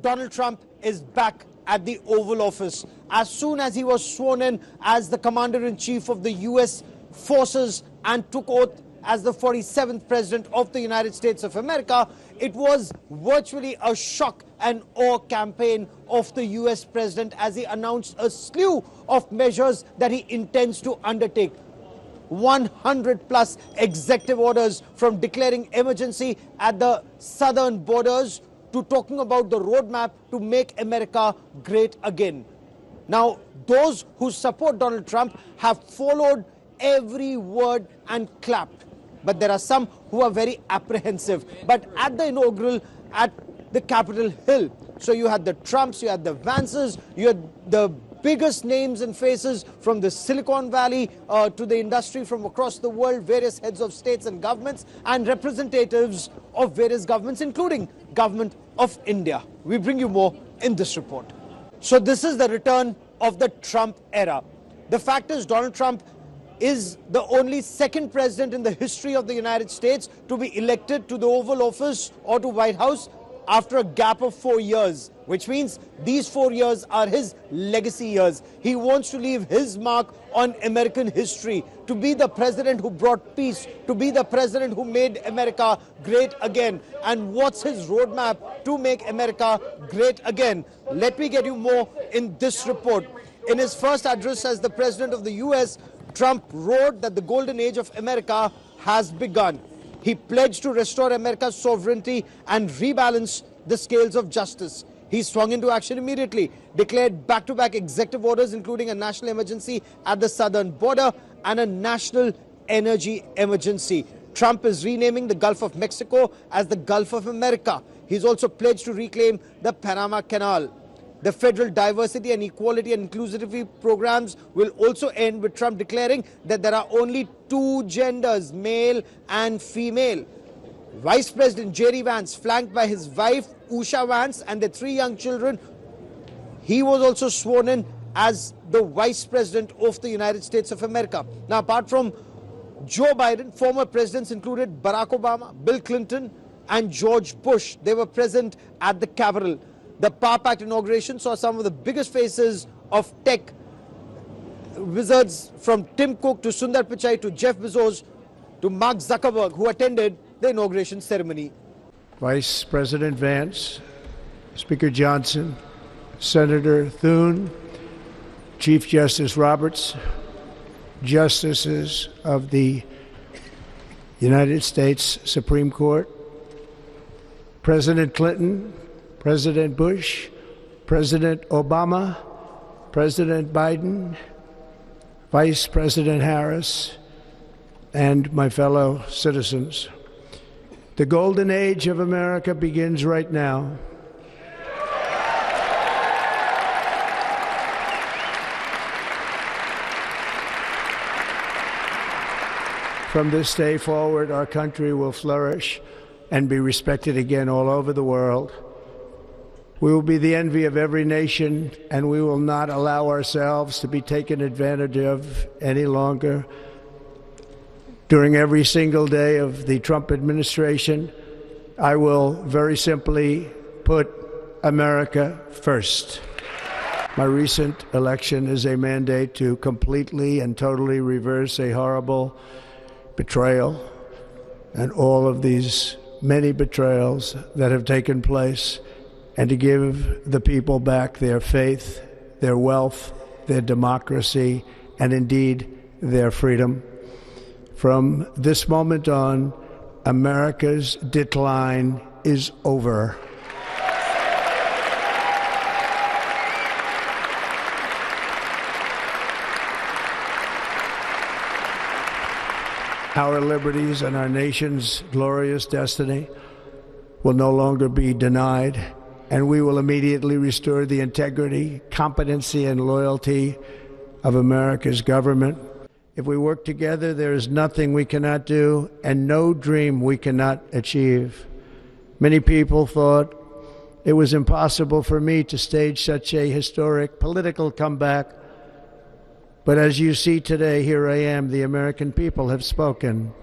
Donald Trump is back at the Oval Office. As soon as he was sworn in as the Commander-in-Chief of the U.S. forces and took oath as the 47th President of the United States of America, it was virtually a shock and awe campaign of the U.S. President as he announced a slew of measures that he intends to undertake. 100 plus executive orders, from declaring emergency at the southern borders to talking about the roadmap to make America great again. Now, those who support Donald Trump have followed every word and clapped. But there are some who are very apprehensive. But at the inaugural at the Capitol Hill, so you had the Trumps, you had the Vances, you had the biggest names and faces from the Silicon Valley to the industry from across the world, various heads of states and governments, and representatives of various governments, including Government of India. We bring you more in this report. So this is the return of the Trump era. The fact is, Donald Trump is the only second president in the history of the United States to be elected to the Oval Office or to White House after a gap of 4 years, which means these 4 years are his legacy years. He wants to leave his mark on American history, to be the president who brought peace, to be the president who made America great again. And what's his roadmap to make America great again? Let me get you more in this report. In his first address as the president of the US, Trump wrote that the golden age of America has begun. He pledged to restore America's sovereignty and rebalance the scales of justice. He swung into action immediately, declared back-to-back executive orders, including a national emergency at the southern border and a national energy emergency. Trump is renaming the Gulf of Mexico as the Gulf of America. He's also pledged to reclaim the Panama Canal. The federal diversity and equality and inclusivity programs will also end, with Trump declaring that there are only two genders, male and female. Vice President Jerry Vance, flanked by his wife Usha Vance and their 3 young children, he was also sworn in as the Vice President of the United States of America. Now, apart from Joe Biden, former presidents included Barack Obama, Bill Clinton and George Bush. They were present at the Capitol. The Power Pact inauguration saw some of the biggest faces of tech wizards, from Tim Cook to Sundar Pichai to Jeff Bezos to Mark Zuckerberg, who attended the inauguration ceremony. Vice President Vance, Speaker Johnson, Senator Thune, Chief Justice Roberts, Justices of the United States Supreme Court, President Clinton, President Bush, President Obama, President Biden, Vice President Harris, and my fellow citizens. The golden age of America begins right now. From this day forward, our country will flourish and be respected again all over the world. We will be the envy of every nation, and we will not allow ourselves to be taken advantage of any longer. During every single day of the Trump administration, I will very simply put America first. My recent election is a mandate to completely and totally reverse a horrible betrayal and all of these many betrayals that have taken place, and to give the people back their faith, their wealth, their democracy, and indeed their freedom. From this moment on, America's decline is over. Our liberties and our nation's glorious destiny will no longer be denied, and we will immediately restore the integrity, competency, and loyalty of America's government. If we work together, there is nothing we cannot do and no dream we cannot achieve. Many people thought it was impossible for me to stage such a historic political comeback. But as you see today, here I am. The American people have spoken.